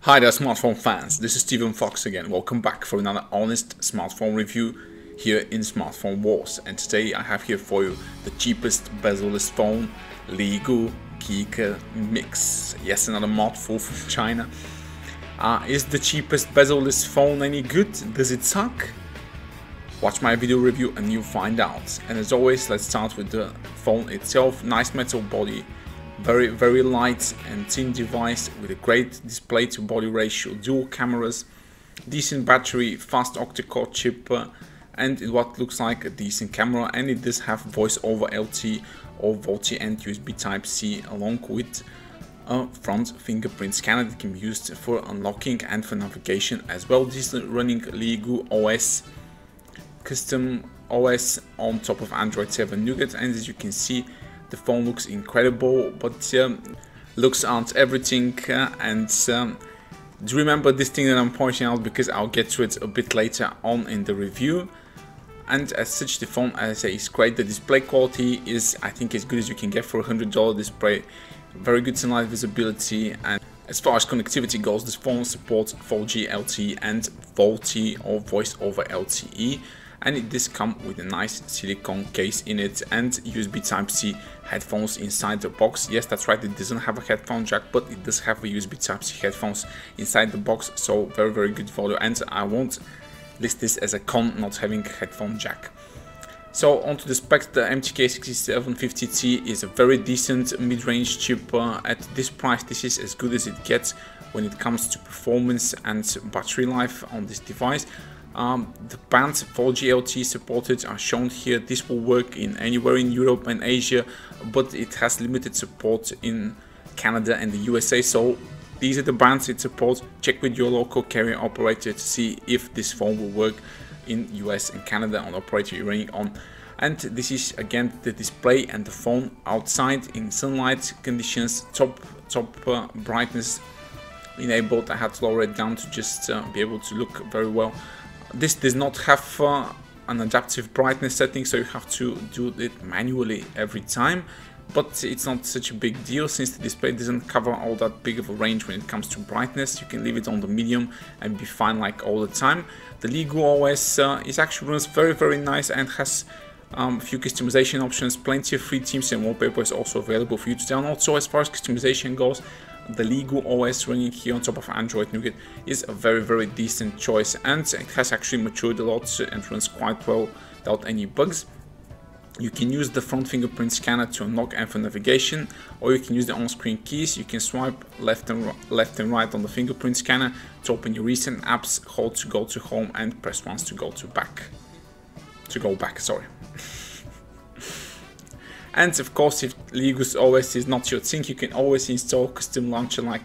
Hi there smartphone fans, this is Steven Fox again. Welcome back for another honest smartphone review here in Smartphone Wars. And today I have here for you the cheapest bezel-less phone, Leagoo KIICAA Mix. Yes, another mouthful from China. Is the cheapest bezel-less phone any good? Does it suck? Watch my video review and you'll find out. And as always, let's start with the phone itself. Nice metal body. Very light and thin device with a great display to body ratio, dual cameras, decent battery, fast octa-core chip, and what looks like a decent camera. And it does have voice over LTE or VoLTE and USB Type-C, along with a front fingerprint scanner that can be used for unlocking and for navigation as well. This is running Leagoo OS, custom OS on top of Android 7 Nougat, and as you can see, the phone looks incredible, but looks aren't everything. Do remember this thing that I'm pointing out, because I'll get to it a bit later on in the review. And as such, the phone, as I say, is great. The display quality is, I think, as good as you can get for a $100 display. Very good sunlight visibility, and as far as connectivity goes, this phone supports 4G LTE and VoLTE or voice over LTE. And it does come with a nice silicone case in it and USB Type-C headphones inside the box. Yes, that's right, it doesn't have a headphone jack, but it does have a USB Type-C headphones inside the box, so very good value, and I won't list this as a con not having a headphone jack. So onto the specs, the MTK6750T is a very decent mid-range chip. At this price, this is as good as it gets when it comes to performance and battery life on this device. The bands 4G LTE supported are shown here. This will work in anywhere in Europe and Asia, but it has limited support in Canada and the USA. So these are the bands it supports. Check with your local carrier operator to see if this phone will work in US and Canada on the operator you're running on. And this is again the display and the phone outside in sunlight conditions. Top brightness enabled. I had to lower it down to just be able to look very well. This does not have an adaptive brightness setting, so you have to do it manually every time, but it's not such a big deal since the display doesn't cover all that big of a range when it comes to brightness. You can leave it on the medium and be fine like all the time. The Leagoo OS is actually runs very nice and has a few customization options. Plenty of free themes and wallpaper is also available for you to download. So as far as customization goes, the Leagoo OS running here on top of Android Nougat is a very decent choice, and it has actually matured a lot and runs quite well without any bugs. You can use the front fingerprint scanner to unlock and for navigation, or you can use the on-screen keys. You can swipe left and right on the fingerprint scanner to open your recent apps, hold to go to home, and press once to go back. Sorry. And of course, if Leagoo's OS is not your thing, you can always install custom launcher like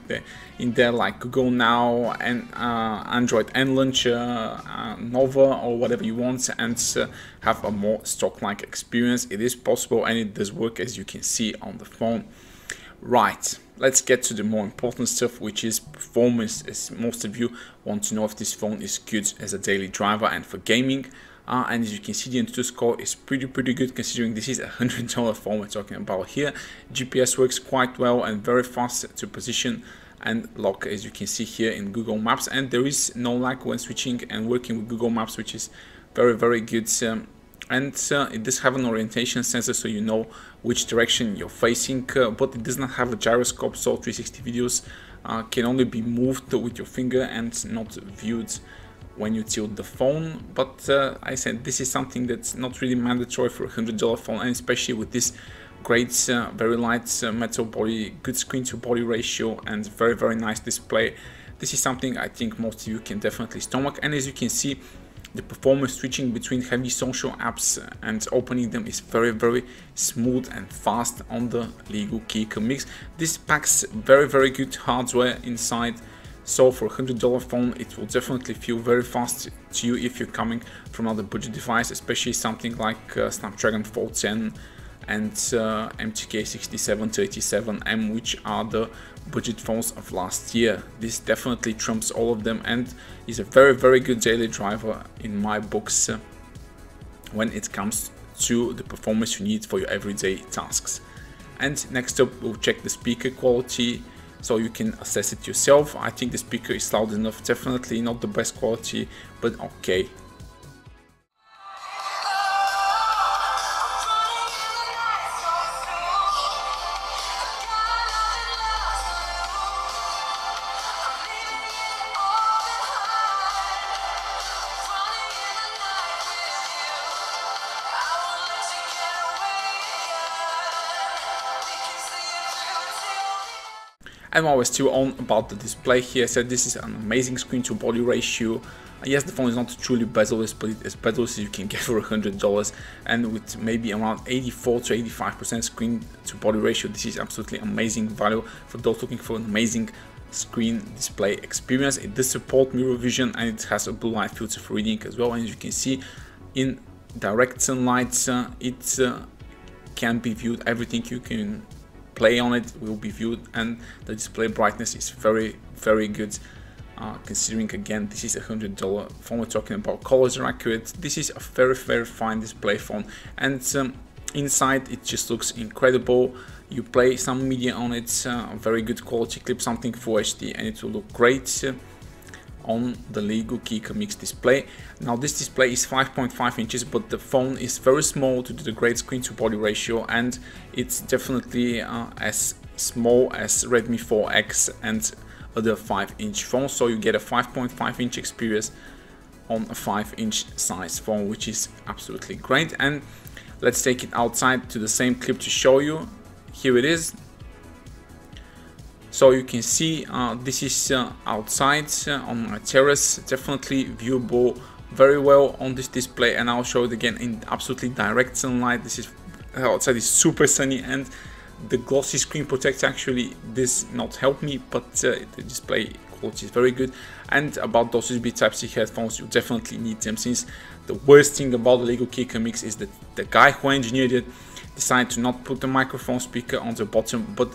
in there, like Google Now and Android N Launcher, Nova, or whatever you want, and have a more stock-like experience. It is possible, and it does work, as you can see on the phone. Right, let's get to the more important stuff, which is performance, as most of you want to know if this phone is good as a daily driver and for gaming. And as you can see, the Antutu score is pretty good, considering this is a $100 phone we're talking about here. GPS works quite well and very fast to position and lock, as you can see here in Google Maps, and there is no lag when switching and working with Google Maps, which is very good. And it does have an orientation sensor, so you know which direction you're facing, but it does not have a gyroscope, so 360 videos can only be moved with your finger and not viewed when you tilt the phone. But I said this is something that's not really mandatory for a $100 phone, and especially with this great very light metal body, good screen to body ratio, and very nice display. This is something I think most of you can definitely stomach. And as you can see, the performance switching between heavy social apps and opening them is very smooth and fast on the Leagoo KIICAA Mix. This packs very good hardware inside. So for a $100 phone, it will definitely feel very fast to you if you're coming from another budget device, especially something like Snapdragon 410 and MTK6737M, which are the budget phones of last year. This definitely trumps all of them and is a very good daily driver in my books when it comes to the performance you need for your everyday tasks. And next up, we'll check the speaker quality. so you can assess it yourself. I think the speaker is loud enough, definitely not the best quality, but okay. And while we're still on about the display here, I said this is an amazing screen to body ratio. Yes, the phone is not truly bezel-less, but it is bezel-less you can get for $100, and with maybe around 84 to 85% screen to body ratio, this is absolutely amazing value for those looking for an amazing screen display experience. It does support mirror vision, and it has a blue light filter for reading as well. And as you can see, in direct sunlight, it can be viewed. Everything you can play on it will be viewed, and the display brightness is very good, considering again this is $100 phone. We're talking about colors are accurate. This is a very fine display phone, and inside it just looks incredible. You play some media on it, very good quality, clip something Full HD, and it will look great on the Leagoo KIICAA Mix display. Now this display is 5.5 inches, but the phone is very small to do the great screen to body ratio, and it's definitely as small as Redmi 4X and other 5-inch phones, so you get a 5.5 inch experience on a 5-inch size phone, which is absolutely great. And let's take it outside to the same clip to show you. Here it is. So you can see this is outside on my terrace, definitely viewable very well on this display, and I'll show it again in absolutely direct sunlight. This is outside is super sunny, and the glossy screen protector actually does not help me, but the display quality is very good. And about those USB Type-C headphones, you definitely need them, since the worst thing about the Leagoo KIICAA Mix is that the guy who engineered it decided to not put the microphone speaker on the bottom, but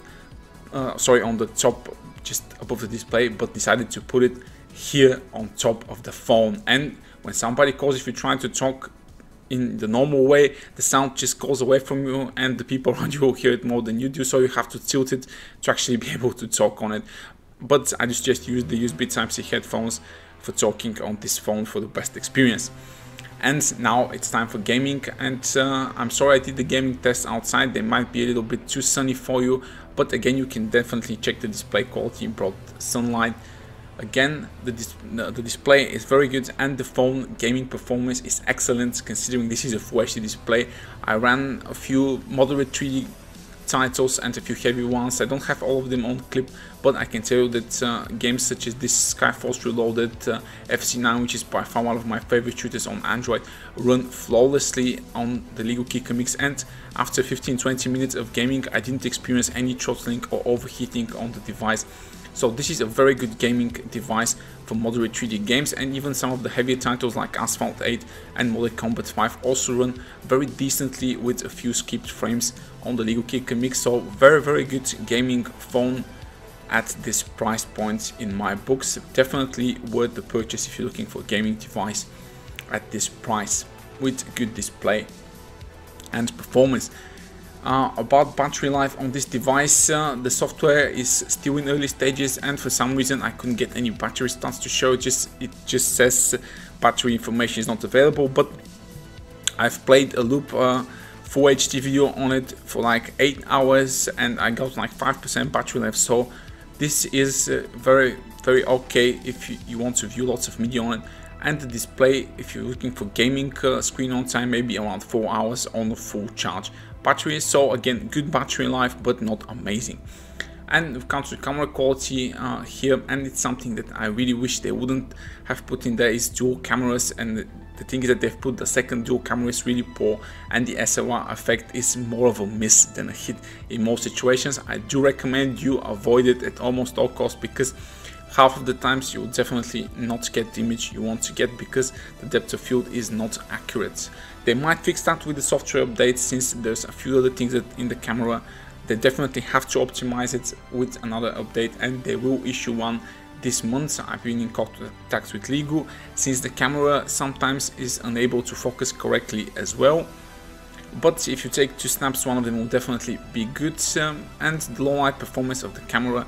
on the top just above the display, but decided to put it here on top of the phone. And when somebody calls, if you're trying to talk in the normal way, the sound just goes away from you, and the people around you will hear it more than you do, so you have to tilt it to actually be able to talk on it. But I just use the USB Type-C headphones for talking on this phone for the best experience. And now it's time for gaming, and I'm sorry I did the gaming test outside. They might be a little bit too sunny for you, but again, you can definitely check the display quality in broad sunlight. Again, the display is very good, and the phone gaming performance is excellent, considering this is a Full HD display. I ran a few moderate 3D titles and a few heavy ones. I don't have all of them on clip, but I can tell you that games such as this Skyforce Reloaded, FC9, which is by far one of my favorite shooters on Android, run flawlessly on the Leagoo KIICAA Mix, and after 15-20 minutes of gaming, I didn't experience any throttling or overheating on the device. So this is a very good gaming device for moderate 3D games, and even some of the heavier titles like Asphalt 8 and Mortal Kombat 5 also run very decently with a few skipped frames on the Leagoo KIICAA Mix. So very good gaming phone at this price point in my books. Definitely worth the purchase if you're looking for a gaming device at this price with good display and performance. About battery life on this device, the software is still in early stages, and for some reason I couldn't get any battery stats to show. It just says battery information is not available, but I've played a loop Full HD video on it for like 8 hours, and I got like 5% battery life. So this is very okay if you want to view lots of media on it. And the display, if you're looking for gaming screen on time, maybe around 4 hours on a full charge battery. So again, good battery life, but not amazing. And when it comes to camera quality here, and it's something that I really wish they wouldn't have put in there, is dual cameras. And the thing is that they've put the second dual camera is really poor, and the SLR effect is more of a miss than a hit in most situations. I do recommend you avoid it at almost all costs, because half of the times you'll definitely not get the image you want to get, because the depth of field is not accurate. They might fix that with the software update, since there's a few other things that in the camera they definitely have to optimize it with another update, and they will issue one this month. I've been in contact with Leagoo, since the camera sometimes is unable to focus correctly as well. But if you take 2 snaps, one of them will definitely be good, and the low light performance of the camera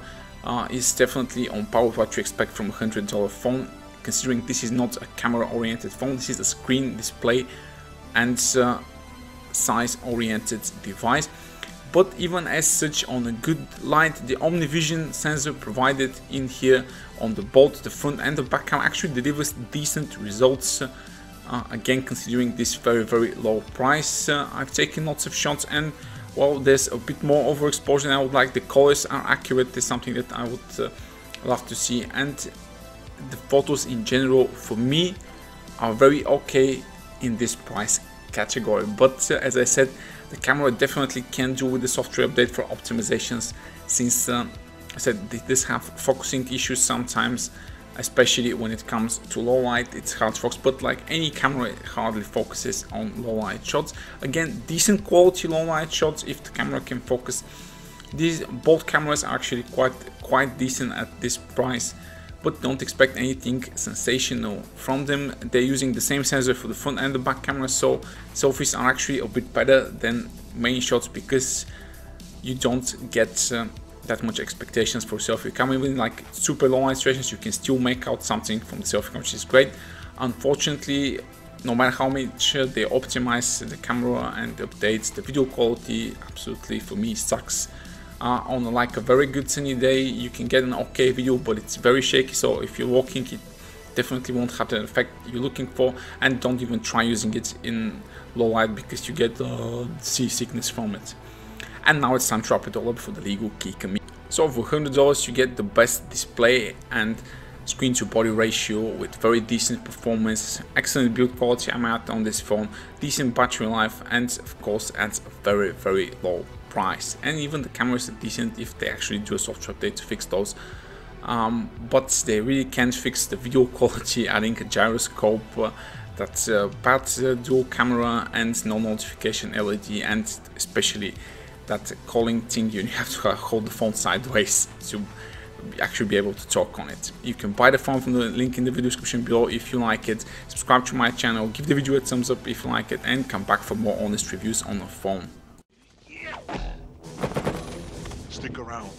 is definitely on par with what you expect from a $100 phone, considering this is not a camera oriented phone. This is a screen display and size oriented device. But even as such, on a good light, the OmniVision sensor provided in here on the both the front and the back camera actually delivers decent results. Again, considering this very low price, I've taken lots of shots, and well, there's a bit more overexposure than I would like. The colors are accurate. There's something that I would love to see, and the photos in general for me are very okay in this price category. But as I said, the camera definitely can do with the software update for optimizations, since I said this have focusing issues sometimes, especially when it comes to low light. It's hard to focus, but like any camera, it hardly focuses on low light shots. Again, decent quality low light shots if the camera can focus. These both cameras are actually quite decent at this price, but don't expect anything sensational from them. They're using the same sensor for the front and the back camera, so selfies are actually a bit better than main shots, because you don't get that much expectations for selfie camera. Even like super low light situations, you can still make out something from the selfie camera, which is great. Unfortunately, no matter how much they optimize the camera and updates, the video quality absolutely for me sucks. On like a very good sunny day, you can get an okay video, but it's very shaky. So if you're walking, it definitely won't have the effect you're looking for. And don't even try using it in low light, because you get seasickness from it. And now it's time to wrap it all up for the Leagoo KIICAA. So for $100 you get the best display and screen to body ratio with very decent performance, excellent build quality I'm at on this phone, decent battery life, and of course at a very low price. And even the cameras are decent if they actually do a software update to fix those, but they really can't fix the video quality, adding a gyroscope, that's bad dual camera and no notification LED, and especially that calling thing, you have to hold the phone sideways to actually be able to talk on it. You can buy the phone from the link in the video description below if you like it. Subscribe to my channel, give the video a thumbs up if you like it, and come back for more honest reviews on the phone. Stick around.